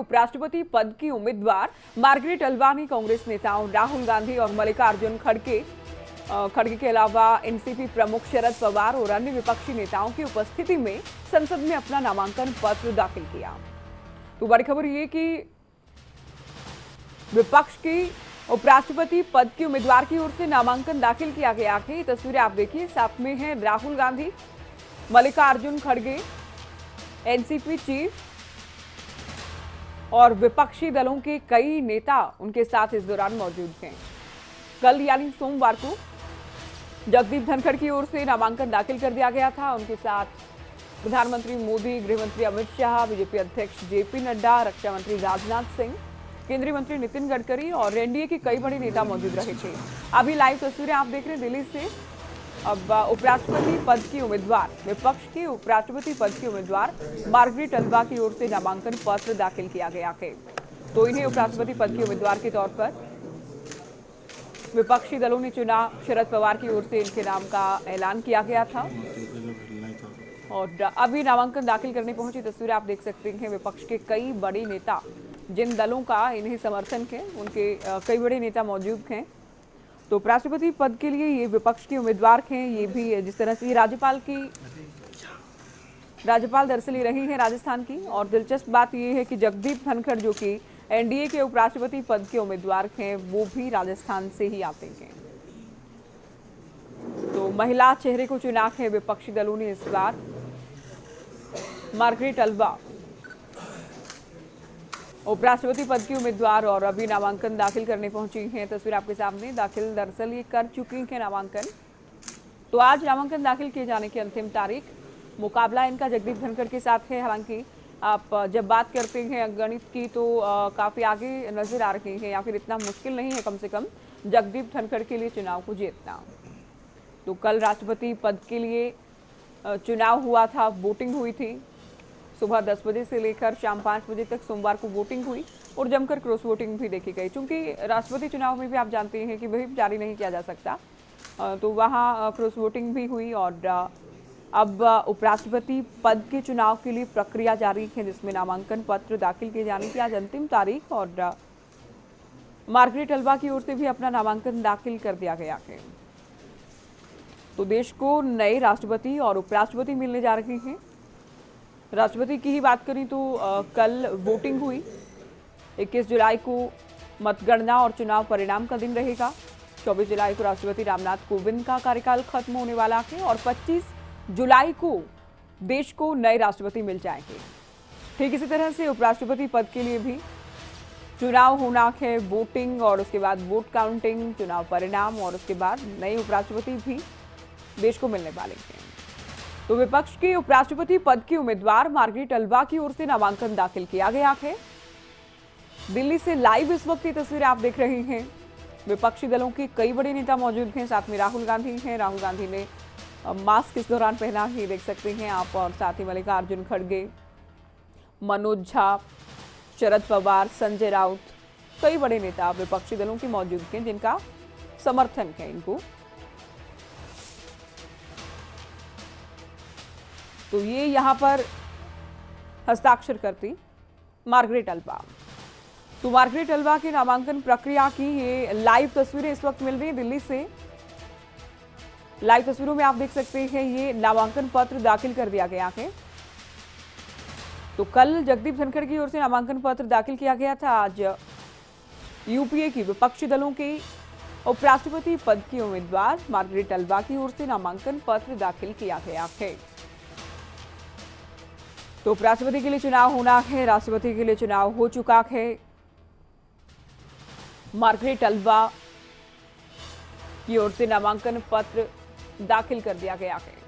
उपराष्ट्रपति पद की उम्मीदवार मार्गरेट अल्वा ने कांग्रेस नेताओं राहुल गांधी और मल्लिकार्जुन खड़गे के अलावा एनसीपी प्रमुख शरद पवार और अन्य विपक्षी नेताओं की उपस्थिति में संसद में अपना नामांकन पत्र दाखिल किया। तो बड़ी खबर ये कि विपक्ष की उपराष्ट्रपति पद की उम्मीदवार की ओर से नामांकन दाखिल किया गया है। ये तस्वीरें आप देखिए, साथ में हैं राहुल गांधी, मल्लिकार्जुन खड़गे, एनसीपी चीफ और विपक्षी दलों के कई नेता उनके साथ इस दौरान मौजूद हैं। कल यानी सोमवार को जगदीप धनखड़ की ओर से नामांकन दाखिल कर दिया गया था। उनके साथ प्रधानमंत्री मोदी, गृहमंत्री अमित शाह, बीजेपी अध्यक्ष जेपी नड्डा, रक्षा मंत्री राजनाथ सिंह, केंद्रीय मंत्री नितिन गडकरी और एनडीए के कई बड़े नेता मौजूद रहे थे। अभी लाइव तस्वीरें आप देख रहे हैं दिल्ली से। अब उपराष्ट्रपति पद की उम्मीदवार, विपक्ष की उपराष्ट्रपति पद की उम्मीदवार मार्गरेट अल्वा की ओर से नामांकन पत्र दाखिल किया गया है। तो इन्हें उपराष्ट्रपति पद की उम्मीदवार के तौर पर विपक्षी दलों ने चुना। शरद पवार की ओर से इनके नाम का ऐलान किया गया था और अभी नामांकन दाखिल करने पहुंची तस्वीरें आप देख सकते हैं। विपक्ष के कई बड़े नेता, जिन दलों का इन्हें समर्थन है, उनके कई बड़े नेता मौजूद हैं। तो उपराष्ट्रपति पद के लिए ये विपक्ष के उम्मीदवार हैं। ये भी जिस तरह से राज्यपाल दरअसल ये रही हैं राजस्थान की। और दिलचस्प बात ये है कि जगदीप धनखड़ जो कि एनडीए के उपराष्ट्रपति पद के उम्मीदवार हैं, वो भी राजस्थान से ही आते हैं। तो महिला चेहरे को चुना है विपक्षी दलों ने इस बार। मार्गरेट अल्वा उपराष्ट्रपति पद की उम्मीदवार और अभी नामांकन दाखिल करने पहुंची हैं। तस्वीर आपके सामने। दाखिल दरअसल ये कर चुकी हैं नामांकन। तो आज नामांकन दाखिल किए जाने की अंतिम तारीख। मुकाबला इनका जगदीप धनखड़ के साथ है। हालांकि आप जब बात करते हैं गणित की तो काफ़ी आगे नजर आ रहे हैं, या फिर इतना मुश्किल नहीं है कम से कम जगदीप धनखड़ के लिए चुनाव को जीतना। तो कल राष्ट्रपति पद के लिए चुनाव हुआ था, वोटिंग हुई थी। सुबह 10 बजे से लेकर शाम 5 बजे तक सोमवार को वोटिंग हुई और जमकर क्रॉस वोटिंग भी देखी गई। क्योंकि राष्ट्रपति चुनाव में भी आप जानते हैं कि व्हिप जारी नहीं किया जा सकता, तो वहाँ क्रॉस वोटिंग भी हुई। और अब उपराष्ट्रपति पद के चुनाव के लिए प्रक्रिया जारी है, जिसमें नामांकन पत्र दाखिल किए जाने की आज अंतिम तारीख। और मार्गरेट अल्वा की ओर से भी अपना नामांकन दाखिल कर दिया गया है। तो देश को नए राष्ट्रपति और उपराष्ट्रपति मिलने जा रहे हैं। राष्ट्रपति की ही बात करें तो कल वोटिंग हुई। 21 जुलाई को मतगणना और चुनाव परिणाम का दिन रहेगा। 24 जुलाई को राष्ट्रपति रामनाथ कोविंद का कार्यकाल खत्म होने वाला है और 25 जुलाई को देश को नए राष्ट्रपति मिल जाएंगे। ठीक इसी तरह से उपराष्ट्रपति पद के लिए भी चुनाव होना है, वोटिंग और उसके बाद वोट काउंटिंग, चुनाव परिणाम और उसके बाद नए उपराष्ट्रपति भी देश को मिलने वाले हैं। तो विपक्ष के उपराष्ट्रपति पद की उम्मीदवार मार्गरेट अल्वा की ओर से नामांकन दाखिल किया गया है। दिल्ली से लाइव इस वक्त की तस्वीरें आप देख रहे हैं। विपक्षी दलों के कई बड़े नेता मौजूद हैं, साथ में राहुल गांधी हैं। राहुल गांधी ने मास्क इस दौरान पहना ही देख सकते हैं आप। और साथ ही मल्लिकार्जुन खड़गे, मनोज झा, शरद पवार, संजय राउत, कई बड़े नेता विपक्षी दलों के मौजूद हैं, जिनका समर्थन है इनको। तो ये यहाँ पर हस्ताक्षर करती मार्गरेट अल्वा। तो मार्गरेट अल्वा की नामांकन प्रक्रिया की ये लाइव तस्वीरें इस वक्त मिल रही है दिल्ली से। लाइव तस्वीरों में आप देख सकते हैं ये नामांकन पत्र दाखिल कर दिया गया है। तो कल जगदीप धनखड़ की ओर से नामांकन पत्र दाखिल किया गया था। आज यूपीए की विपक्षी दलों के उपराष्ट्रपति पद की उम्मीदवार मार्गरेट अल्वा की ओर से नामांकन पत्र दाखिल किया गया है। तो उपराष्ट्रपति के लिए चुनाव होना है, राष्ट्रपति के लिए चुनाव हो चुका है। मार्गरेट अल्वा की ओर से नामांकन पत्र दाखिल कर दिया गया है।